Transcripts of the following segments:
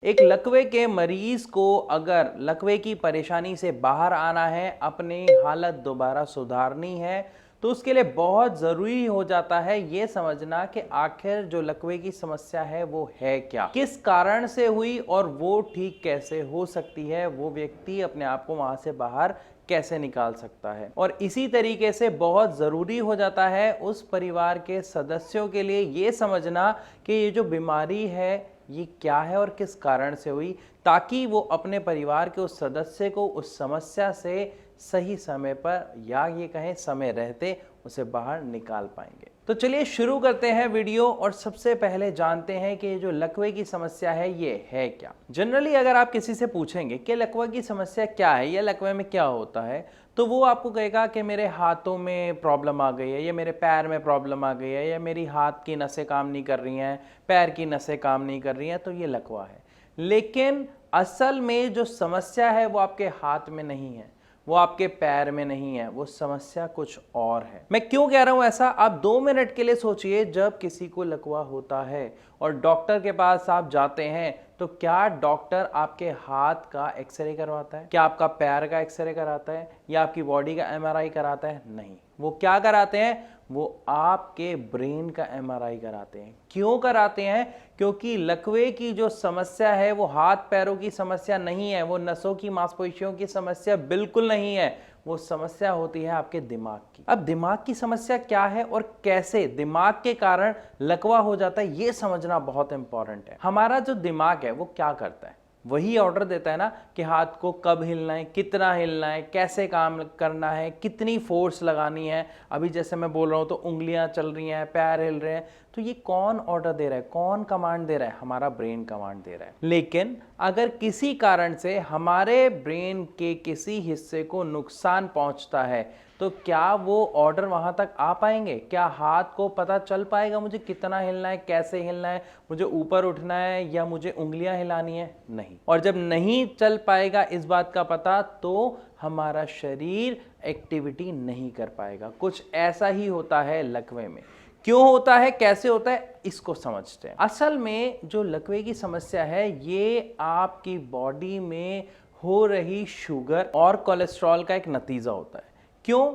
एक लकवे के मरीज को अगर लकवे की परेशानी से बाहर आना है, अपनी हालत दोबारा सुधारनी है, तो उसके लिए बहुत ज़रूरी हो जाता है ये समझना कि आखिर जो लकवे की समस्या है वो है क्या, किस कारण से हुई और वो ठीक कैसे हो सकती है, वो व्यक्ति अपने आप को वहां से बाहर कैसे निकाल सकता है। और इसी तरीके से बहुत ज़रूरी हो जाता है उस परिवार के सदस्यों के लिए ये समझना कि ये जो बीमारी है ये क्या है और किस कारण से हुई, ताकि वो अपने परिवार के उस सदस्य को उस समस्या से सही समय पर या ये कहें समय रहते उसे बाहर निकाल पाएंगे। तो चलिए शुरू करते हैं वीडियो और सबसे पहले जानते हैं कि जो लकवे की समस्या है ये है क्या। जनरली अगर आप किसी से पूछेंगे कि लकवे की समस्या क्या है या लकवे में क्या होता है, तो वो आपको कहेगा कि मेरे हाथों में प्रॉब्लम आ गई है, या मेरे पैर में प्रॉब्लम आ गई है, या मेरी हाथ की नसें काम नहीं कर रही हैं, पैर की नसें काम नहीं कर रही हैं, तो ये लकवा है। लेकिन असल में जो समस्या है वो आपके हाथ में नहीं है, वो आपके पैर में नहीं है, वो समस्या कुछ और है। मैं क्यों कह रहा हूं ऐसा, आप 2 मिनट के लिए सोचिए। जब किसी को लकवा होता है और डॉक्टर के पास आप जाते हैं, तो क्या डॉक्टर आपके हाथ का एक्सरे करवाता है? क्या आपका पैर का एक्सरे कराता है या आपकी बॉडी का एमआरआई कराता है? नहीं। वो क्या कराते हैं? वो आपके ब्रेन का एमआरआई कराते हैं। क्यों कराते हैं? क्योंकि लकवे की जो समस्या है वो हाथ पैरों की समस्या नहीं है, वो नसों की मांसपेशियों की समस्या बिल्कुल नहीं है, वो समस्या होती है आपके दिमाग की। अब दिमाग की समस्या क्या है और कैसे दिमाग के कारण लकवा हो जाता है, ये समझना बहुत इंपॉर्टेंट है। हमारा जो दिमाग है वो क्या करता है, वही ऑर्डर देता है ना कि हाथ को कब हिलना है, कितना हिलना है, कैसे काम करना है, कितनी फोर्स लगानी है। अभी जैसे मैं बोल रहा हूं तो उंगलियां चल रही हैं, पैर हिल रहे हैं, तो ये कौन ऑर्डर दे रहा है, कौन कमांड दे रहा है? हमारा ब्रेन कमांड दे रहा है। लेकिन अगर किसी कारण से हमारे ब्रेन के किसी हिस्से को नुकसान पहुंचता है, तो क्या वो ऑर्डर वहां तक आ पाएंगे? क्या हाथ को पता चल पाएगा मुझे कितना हिलना है, कैसे हिलना है, मुझे ऊपर उठना है या मुझे उंगलियां हिलानी है? नहीं। और जब नहीं चल पाएगा इस बात का पता, तो हमारा शरीर एक्टिविटी नहीं कर पाएगा। कुछ ऐसा ही होता है लकवे में। क्यों होता है, कैसे होता है, इसको समझते हैं। असल में जो लकवे की समस्या है ये आपकी बॉडी में हो रही शुगर और कोलेस्ट्रॉल का एक नतीजा होता है। क्यों?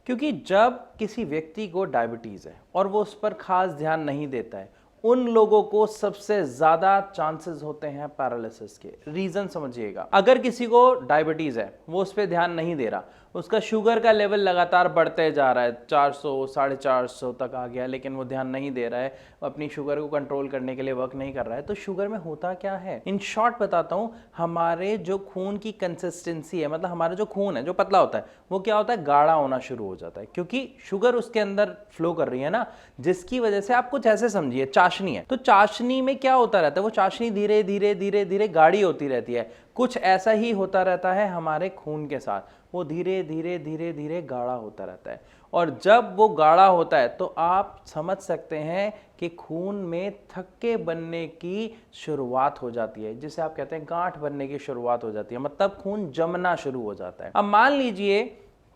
क्योंकि जब किसी व्यक्ति को डायबिटीज है और वो उस पर खास ध्यान नहीं देता है, उन लोगों को सबसे ज्यादा चांसेस होते हैं पैरालिसिस के। रीजन समझिएगा, अगर किसी को डायबिटीज है, वो उस पर ध्यान नहीं दे रहा, उसका शुगर का लेवल लगातार बढ़ते जा रहा है, 400 450 तक आ गया, लेकिन वो ध्यान नहीं दे रहा है, अपनी शुगर को कंट्रोल करने के लिए वर्क नहीं कर रहा है, तो शुगर में होता क्या है? इन शॉर्ट बताता हूं, हमारे जो खून की कंसिस्टेंसी है, मतलब हमारा जो खून है जो पतला होता है, वो क्या होता है, गाढ़ा होना शुरू हो जाता है, क्योंकि शुगर उसके अंदर फ्लो कर रही है ना, जिसकी वजह से आप कुछ ऐसे समझिए, चाशनी है, तो चाशनी में क्या होता रहता है, वो चाशनी धीरे धीरे धीरे धीरे गाढ़ी होती रहती है। कुछ ऐसा ही होता रहता है हमारे खून के साथ, वो धीरे धीरे धीरे धीरे गाढ़ा होता रहता है। और जब वो गाढ़ा होता है तो आप समझ सकते हैं कि खून में थक्के बनने की शुरुआत हो जाती है, जिसे आप कहते हैं गांठ बनने की शुरुआत हो जाती है, मतलब खून जमना शुरू हो जाता है। अब मान लीजिए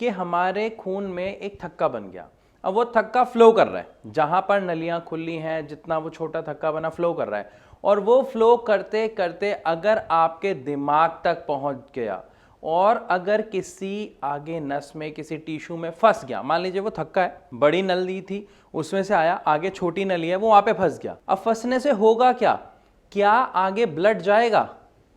कि हमारे खून में एक थक्का बन गया। अब वो थक्का फ्लो कर रहा है, जहां पर नलियां खुली हैं, जितना वो छोटा थक्का बना फ्लो कर रहा है, और वो फ्लो करते करते अगर आपके दिमाग तक पहुंच गया और अगर किसी आगे नस में, किसी टिश्यू में फंस गया, मान लीजिए वो थक्का है, बड़ी नली थी उसमें से आया, आगे छोटी नली है, वो वहां पे फंस गया। अब फंसने से होगा क्या? क्या आगे ब्लड जाएगा?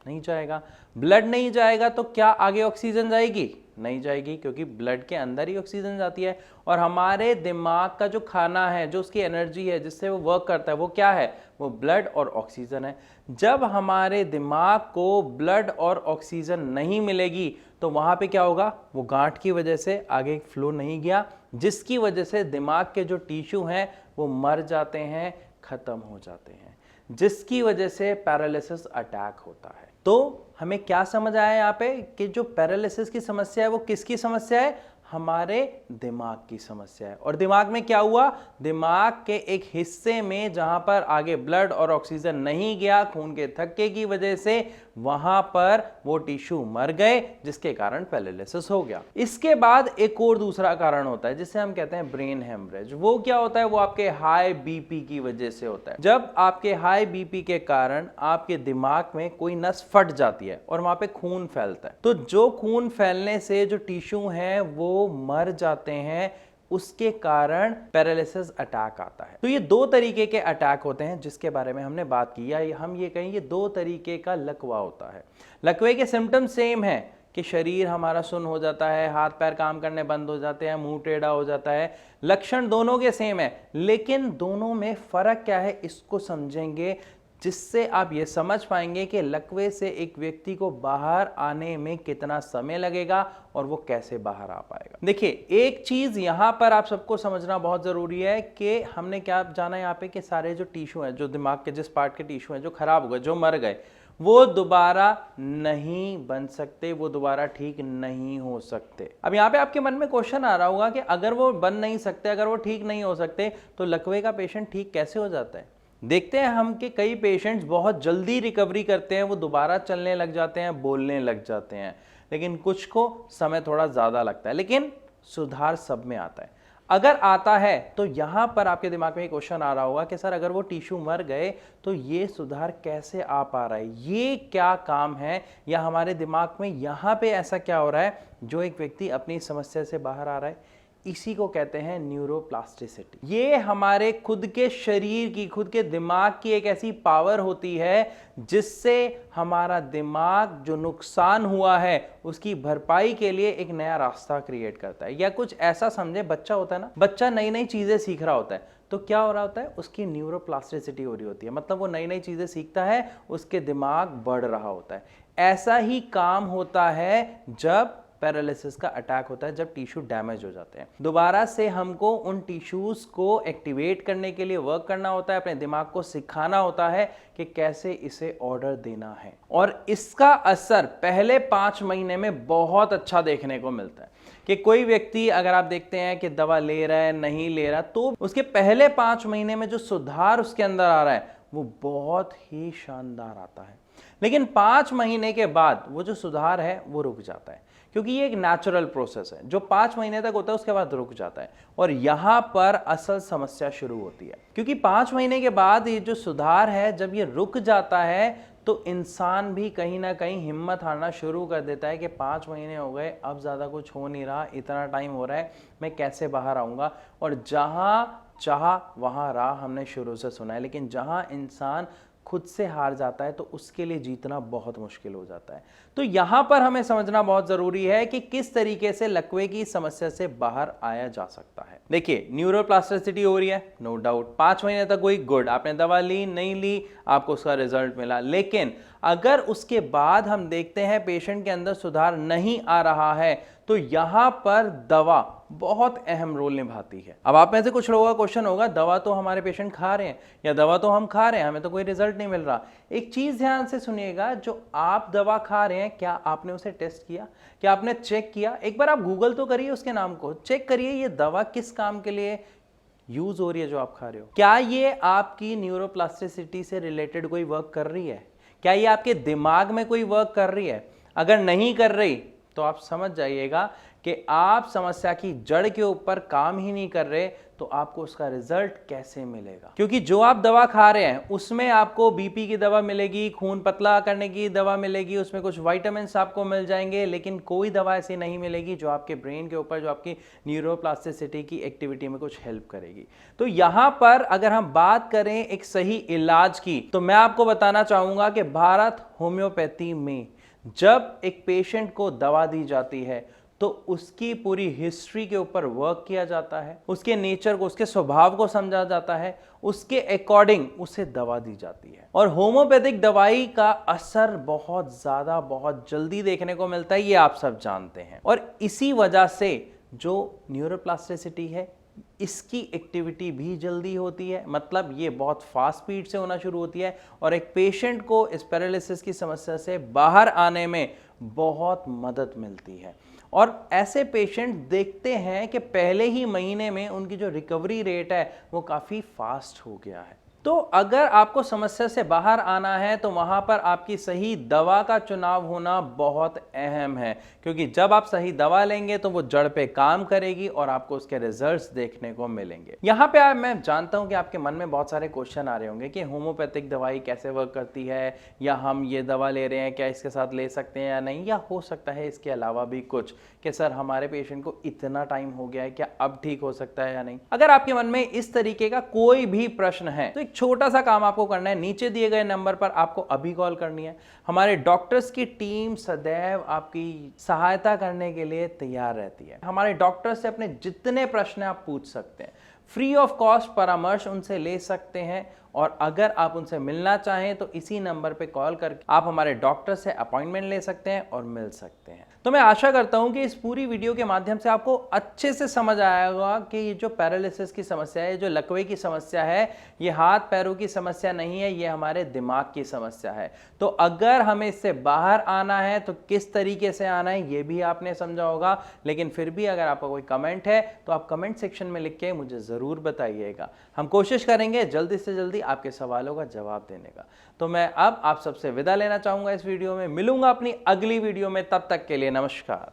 नहीं जाएगा। ब्लड नहीं जाएगा तो क्या आगे ऑक्सीजन जाएगी? नहीं जाएगी, क्योंकि ब्लड के अंदर ही ऑक्सीजन जाती है। और हमारे दिमाग का जो खाना है, जो उसकी एनर्जी है, जिससे वो वर्क करता है, वो क्या है? वो ब्लड और ऑक्सीजन है। जब हमारे दिमाग को ब्लड और ऑक्सीजन नहीं मिलेगी तो वहां पे क्या होगा? वो गांठ की वजह से आगे फ्लो नहीं गया, जिसकी वजह से दिमाग के जो टिश्यू हैं वो मर जाते हैं, खत्म हो जाते हैं, जिसकी वजह से पैरालिसिस अटैक होता है। तो हमें क्या समझ आया यहाँ पे कि जो पैरालिसिस की समस्या है वो किसकी समस्या है? हमारे दिमाग की समस्या है। और दिमाग में क्या हुआ, दिमाग के एक हिस्से में जहां पर आगे ब्लड और ऑक्सीजन नहीं गया खून के थक्के की वजह से, वहां पर वो टिश्यू मर गए, जिसके कारण पैरालिसिस हो गया। इसके बाद एक और दूसरा कारण होता है जिसे हम कहते हैं ब्रेन हेमरेज। वो क्या होता है, वो आपके हाई बीपी की वजह से होता है। जब आपके हाई बीपी के कारण आपके दिमाग में कोई नस फट जाती है और वहां पे खून फैलता है, तो जो खून फैलने से जो टिश्यू हैं वो मर जाते हैं, उसके कारण पैरालिसिस अटैक आता है। तो ये दो तरीके के अटैक होते हैं जिसके बारे में हमने बात की, या हम ये कहें ये दो तरीके का लकवा होता है। लकवे के सिम्टम सेम है कि शरीर हमारा सुन्न हो जाता है, हाथ पैर काम करने बंद हो जाते हैं, मुंह टेढ़ा हो जाता है। लक्षण दोनों के सेम है, लेकिन दोनों में फर्क क्या है इसको समझेंगे, जिससे आप ये समझ पाएंगे कि लकवे से एक व्यक्ति को बाहर आने में कितना समय लगेगा और वो कैसे बाहर आ पाएगा। देखिए, एक चीज यहां पर आप सबको समझना बहुत जरूरी है कि हमने क्या जाना यहाँ पे कि सारे जो टिश्यू हैं, जो दिमाग के जिस पार्ट के टिश्यू हैं जो खराब हो गए, जो मर गए, वो दोबारा नहीं बन सकते, वो दोबारा ठीक नहीं हो सकते। अब यहाँ पे आपके मन में क्वेश्चन आ रहा होगा कि अगर वो बन नहीं सकते, अगर वो ठीक नहीं हो सकते, तो लकवे का पेशेंट ठीक कैसे हो जाता है। देखते हैं हम कि कई पेशेंट्स बहुत जल्दी रिकवरी करते हैं, वो दोबारा चलने लग जाते हैं, बोलने लग जाते हैं, लेकिन कुछ को समय थोड़ा ज़्यादा लगता है, लेकिन सुधार सब में आता है। अगर आता है तो यहां पर आपके दिमाग में एक क्वेश्चन आ रहा होगा कि सर अगर वो टिश्यू मर गए तो ये सुधार कैसे आ पा रहा है, ये क्या काम है, या हमारे दिमाग में यहां पे ऐसा क्या हो रहा है जो एक व्यक्ति अपनी समस्या से बाहर आ रहा है। इसी को कहते हैं न्यूरोप्लास्टिसिटी। ये हमारे खुद के शरीर की, खुद के दिमाग की एक ऐसी पावर होती है जिससे हमारा दिमाग जो नुकसान हुआ है उसकी भरपाई के लिए एक नया रास्ता क्रिएट करता है। या कुछ ऐसा समझे, बच्चा होता है ना, बच्चा नई नई चीजें सीख रहा होता है, तो क्या हो रहा होता है, उसकी न्यूरोप्लास्टिसिटी हो रही होती है, मतलब वो नई नई चीजें सीखता है, उसके दिमाग बढ़ रहा होता है। ऐसा ही काम होता है जब पैरालिसिस का अटैक होता है, जब टिश्यू डैमेज हो जाते हैं। दोबारा से हमको उन टिश्यूज को एक्टिवेट करने के लिए वर्क करना होता है, अपने दिमाग को सिखाना होता है कि कैसे इसे ऑर्डर देना है। और इसका असर पहले 5 महीने में बहुत अच्छा देखने को मिलता है कि कोई व्यक्ति अगर आप देखते हैं कि दवा ले रहा है, नहीं ले रहा, तो उसके पहले 5 महीने में जो सुधार उसके अंदर आ रहा है वो बहुत ही शानदार आता है। लेकिन 5 महीने के बाद वो जो सुधार है वो रुक जाता है, क्योंकि ये एक नेचुरल प्रोसेस है जो 5 महीने तक होता है, उसके बाद रुक जाता है। और यहां पर असल समस्या शुरू होती है, क्योंकि 5 महीने के बाद ये जो सुधार है जब ये रुक जाता है तो इंसान भी कहीं ना कहीं हिम्मत हारना शुरू कर देता है कि 5 महीने हो गए, अब ज़्यादा कुछ हो नहीं रहा, इतना टाइम हो रहा है, मैं कैसे बाहर आऊँगा। और जहाँ चाह वहाँ राह हमने शुरू से सुना है, लेकिन जहाँ इंसान खुद से हार जाता है तो उसके लिए जीतना बहुत मुश्किल हो जाता है। तो यहां पर हमें समझना बहुत जरूरी है कि किस तरीके से लकवे की समस्या से बाहर आया जा सकता है। देखिए, न्यूरोप्लास्टिसिटी हो रही है, नो डाउट, 5 महीने तक कोई गुड, आपने दवा ली नहीं ली, आपको उसका रिजल्ट मिला। लेकिन अगर उसके बाद हम देखते हैं पेशेंट के अंदर सुधार नहीं आ रहा है, तो यहां पर दवा बहुत अहम रोल निभाती है। अब आप में से कुछ लोगों का क्वेश्चन होगा, दवा तो हमारे पेशेंट खा रहे हैं, या दवा तो हम खा रहे हैं, हमें तो कोई रिजल्ट नहीं मिल रहा। एक चीज ध्यान से सुनिएगा, जो आप दवा खा रहे हैं, क्या आपने उसे टेस्ट किया, क्या आपने चेक किया? एक बार आप गूगल तो करिए, उसके नाम को चेक करिए, ये दवा किस काम के लिए यूज हो रही है जो आप खा रहे हो। क्या ये आपकी न्यूरोप्लास्टिसिटी से रिलेटेड कोई वर्क कर रही है? क्या ये आपके दिमाग में कोई वर्क कर रही है? अगर नहीं कर रही तो आप समझ जाइएगा कि आप समस्या की जड़ के ऊपर काम ही नहीं कर रहे, तो आपको उसका रिजल्ट कैसे मिलेगा? क्योंकि जो आप दवा खा रहे हैं उसमें आपको बीपी की दवा मिलेगी, खून पतला करने की दवा मिलेगी, उसमें कुछ विटामिन आपको मिल जाएंगे, लेकिन कोई दवा ऐसी नहीं मिलेगी जो आपके ब्रेन के ऊपर, जो आपकी न्यूरोप्लास्टिसिटी की एक्टिविटी में कुछ हेल्प करेगी। तो यहां पर अगर हम बात करें एक सही इलाज की, तो मैं आपको बताना चाहूंगा कि भारत होम्योपैथी में जब एक पेशेंट को दवा दी जाती है तो उसकी पूरी हिस्ट्री के ऊपर वर्क किया जाता है, उसके नेचर को, उसके स्वभाव को समझा जाता है, उसके अकॉर्डिंग उसे दवा दी जाती है। और होम्योपैथिक दवाई का असर बहुत ज्यादा, बहुत जल्दी देखने को मिलता है, ये आप सब जानते हैं। और इसी वजह से जो न्यूरोप्लास्टिसिटी है, इसकी एक्टिविटी भी जल्दी होती है, मतलब ये बहुत फास्ट स्पीड से होना शुरू होती है, और एक पेशेंट को इस पैरालिसिस की समस्या से बाहर आने में बहुत मदद मिलती है। और ऐसे पेशेंट देखते हैं कि पहले ही महीने में उनकी जो रिकवरी रेट है वो काफ़ी फास्ट हो गया है। तो अगर आपको समस्या से बाहर आना है तो वहां पर आपकी सही दवा का चुनाव होना बहुत अहम है, क्योंकि जब आप सही दवा लेंगे तो वो जड़ पे काम करेगी और आपको उसके रिजल्ट्स देखने को मिलेंगे। यहाँ पे मैं जानता हूं कि आपके मन में बहुत सारे क्वेश्चन आ रहे होंगे कि होम्योपैथिक दवाई कैसे वर्क करती है, या हम ये दवा ले रहे हैं क्या इसके साथ ले सकते हैं या नहीं, या हो सकता है इसके अलावा भी कुछ, कि सर हमारे पेशेंट को इतना टाइम हो गया है, क्या अब ठीक हो सकता है या नहीं। अगर आपके मन में इस तरीके का कोई भी प्रश्न है तो छोटा सा काम आपको करना है, नीचे दिए गए नंबर पर आपको अभी कॉल करनी है। हमारे डॉक्टर्स की टीम सदैव आपकी सहायता करने के लिए तैयार रहती है। हमारे डॉक्टर्स से अपने जितने प्रश्न आप पूछ सकते हैं, फ्री ऑफ कॉस्ट परामर्श उनसे ले सकते हैं। और अगर आप उनसे मिलना चाहें तो इसी नंबर पे कॉल करके आप हमारे डॉक्टर से अपॉइंटमेंट ले सकते हैं और मिल सकते हैं। तो मैं आशा करता हूं कि इस पूरी वीडियो के माध्यम से आपको अच्छे से समझ आया होगा कि ये जो पैरालिसिस की समस्या है, जो लकवे की समस्या है, ये हाथ पैरों की समस्या नहीं है, ये हमारे दिमाग की समस्या है। तो अगर हमें इससे बाहर आना है तो किस तरीके से आना है ये भी आपने समझा होगा। लेकिन फिर भी अगर आपका कोई कमेंट है तो आप कमेंट सेक्शन में लिख के मुझे ज़रूर बताइएगा। हम कोशिश करेंगे जल्दी से जल्दी आपके सवालों का जवाब देने का। तो मैं अब आप सबसे विदा लेना चाहूँगा इस वीडियो में। मिलूंगा अपनी अगली वीडियो में, तब तक के लिए नमस्कार।